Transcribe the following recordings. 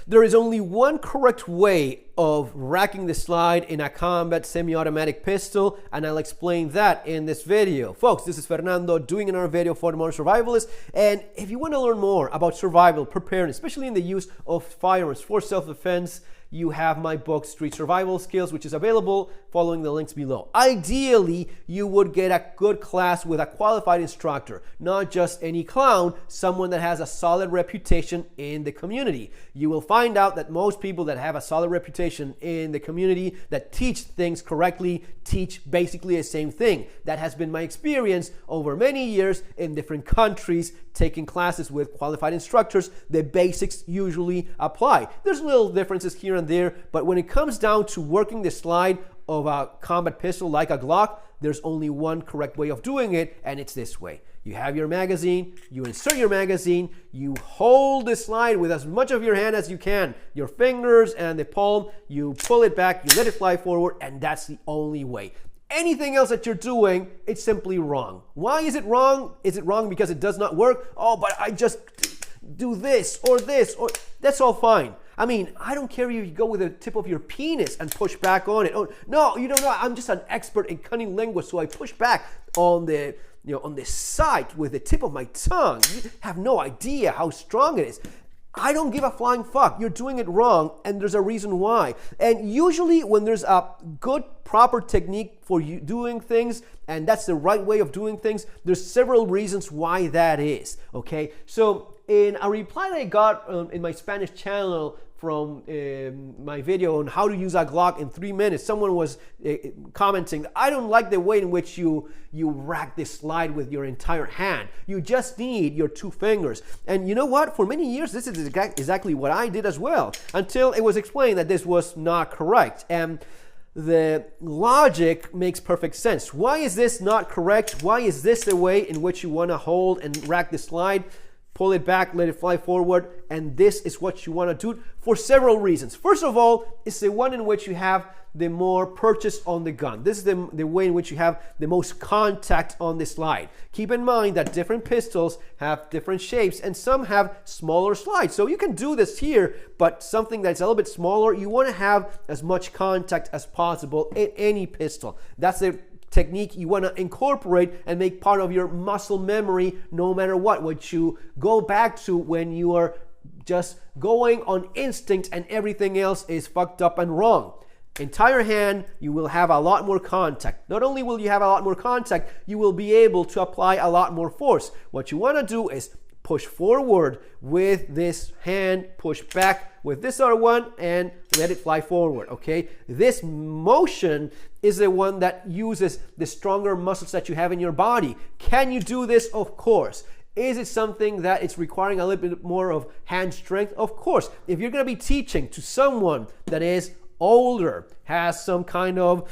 There is only one correct way of racking the slide in a combat semi-automatic pistol, and I'll explain that in this video. Folks, this is Fernando doing another video for the Modern Survivalist, and if you want to learn more about survival, preparedness, especially in the use of firearms for self-defense, you have my book, Street Survival Skills, which is available following the links below. Ideally, you would get a good class with a qualified instructor, not just any clown, someone that has a solid reputation in the community. You will find out that most people that have a solid reputation in the community that teach things correctly teach basically the same thing. That has been my experience over many years in different countries, taking classes with qualified instructors. The basics usually apply. There's little differences here and there, but when it comes down to working the slide of a combat pistol like a Glock, there's only one correct way of doing it, and it's this way. You have your magazine, you insert your magazine, you hold the slide with as much of your hand as you can, your fingers and the palm, you pull it back, you let it fly forward, and that's the only way. Anything else that you're doing, it's simply wrong. Why is it wrong? Is it wrong because it does not work? Oh, but I just do this, or that's all fine. I mean, I don't care if you go with the tip of your penis and push back on it. Oh, no, you don't know. I'm just an expert in cunning language, so I push back on the, on the side with the tip of my tongue. You have no idea how strong it is. I don't give a flying fuck. You're doing it wrong, and there's a reason why. And usually when there's a good, proper technique for you doing things, and that's the right way of doing things, there's several reasons why that is, okay? So in a reply that I got in my Spanish channel from my video on how to use a Glock in 3 minutes, someone was commenting, I don't like the way in which you rack this slide with your entire hand. You just need your two fingers. And you know what? For many years, this is exactly what I did as well, until it was explained that this was not correct. And the logic makes perfect sense. Why is this not correct? Why is this the way in which you want to hold and rack the slide? Pull it back, let it fly forward, and this is what you want to do for several reasons. First of all, it's the one in which you have the more purchase on the gun. This is the way in which you have the most contact on the slide. Keep in mind that different pistols have different shapes and some have smaller slides. So you can do this here, but something that's a little bit smaller, you want to have as much contact as possible in any pistol. That's the technique you want to incorporate and make part of your muscle memory no matter what you go back to when you are just going on instinct and everything else is fucked up and wrong. Entire hand, you will have a lot more contact. Not only will you have a lot more contact, you will be able to apply a lot more force. What you want to do is push forward with this hand, push back with this other one, and let it fly forward, okay? This motion is the one that uses the stronger muscles that you have in your body. Can you do this? Of course. Is it something that it's requiring a little bit more of hand strength? Of course. If you're going to be teaching to someone that is older, has some kind of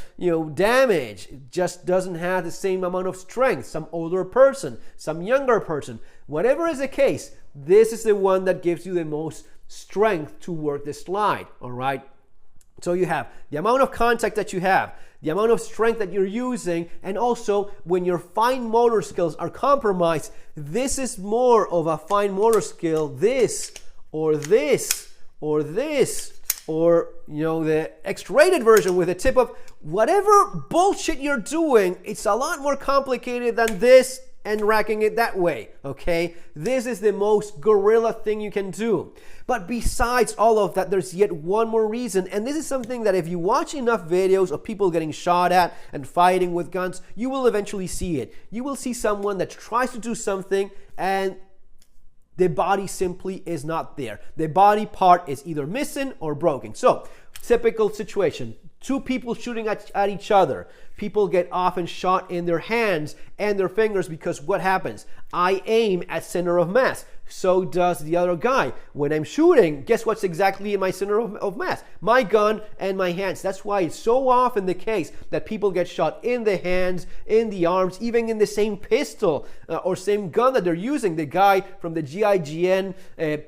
damage, just doesn't have the same amount of strength, some older person, some younger person, whatever is the case, this is the one that gives you the most strength to work the slide. All right, so you have the amount of contact that you have, the amount of strength that you're using, and also when your fine motor skills are compromised, this is more of a fine motor skill, this or this or this, or the X-rated version with a tip of whatever bullshit you're doing. It's a lot more complicated than this and racking it that way, okay? This is the most guerrilla thing you can do. But besides all of that, there's yet one more reason, and this is something that if you watch enough videos of people getting shot at and fighting with guns, you will eventually see it. You will see someone that tries to do something and the body simply is not there. The body part is either missing or broken. So, typical situation. Two people shooting at each other. People get often shot in their hands and their fingers because what happens? I aim at center of mass. So does the other guy. When I'm shooting, guess what's exactly in my center of mass? My gun and my hands. That's why it's so often the case that people get shot in the hands, in the arms, even in the same pistol or same gun that they're using. The guy from the GIGN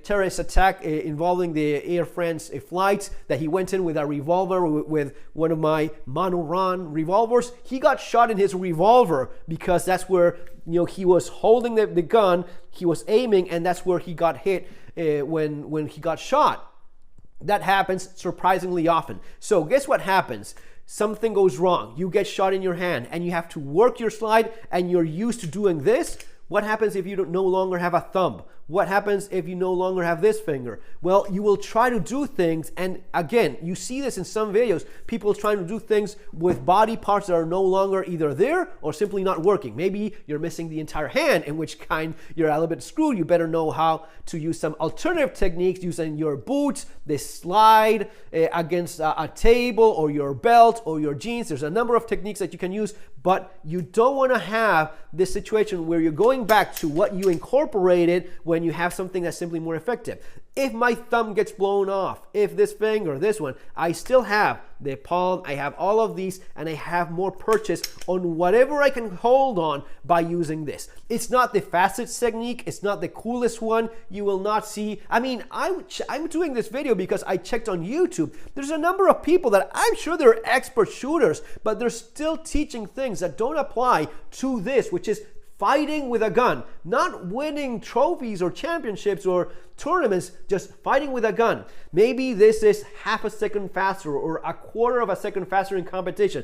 terrorist attack involving the Air France flights that he went in with a revolver with one of my Manoran revolvers. He got shot in his revolver because that's where he was holding the gun, he was aiming, and that's where he got hit when he got shot. That happens surprisingly often. So guess what happens? Something goes wrong. You get shot in your hand and you have to work your slide and you're used to doing this. What happens if you no longer have a thumb? What happens if you no longer have this finger? Well, you will try to do things, and again, you see this in some videos, people trying to do things with body parts that are no longer either there or simply not working. Maybe you're missing the entire hand, in which kind you're a little bit screwed. You better know how to use some alternative techniques using your boots, the slide against a table or your belt or your jeans. There's a number of techniques that you can use, but you don't want to have this situation where you're going back to what you incorporated when you have something that's simply more effective. If my thumb gets blown off, if this finger, this one, I still have the palm, I have all of these, and I have more purchase on whatever I can hold on by using this. It's not the fastest technique, it's not the coolest one. You will not see, I mean, I'm doing this video because I checked on YouTube. There's a number of people that I'm sure they're expert shooters, but they're still teaching things that don't apply to this, which is fighting with a gun, not winning trophies or championships or tournaments, just fighting with a gun. Maybe this is half a second faster or a quarter of a second faster in competition.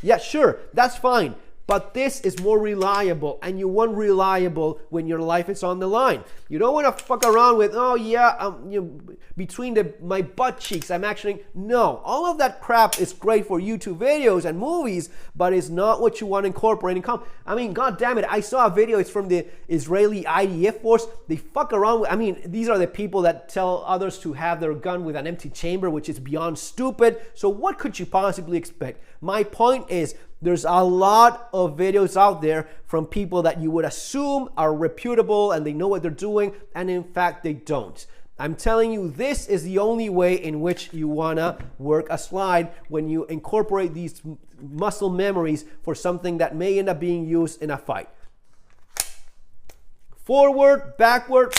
Yeah, sure, that's fine. But this is more reliable, and you want reliable when your life is on the line. You don't want to fuck around with, oh yeah, between my butt cheeks, I'm actually, no. All of that crap is great for YouTube videos and movies, but it's not what you want to incorporate in I mean, god damn it, I saw a video, it's from the Israeli IDF force. They fuck around with, I mean, these are the people that tell others to have their gun with an empty chamber, which is beyond stupid. So what could you possibly expect? My point is, there's a lot of videos out there from people that you would assume are reputable and they know what they're doing, and in fact they don't. I'm telling you, this is the only way in which you wanna work a slide when you incorporate these muscle memories for something that may end up being used in a fight. Forward, backward,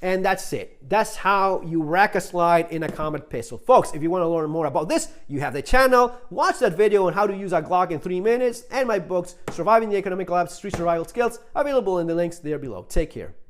and that's it. That's how you rack a slide in a combat pistol. Folks, if you want to learn more about this, you have the channel. Watch that video on how to use a Glock in 3 minutes, and my books, Surviving the Economic Collapse, Street Survival Skills, available in the links there below. Take care.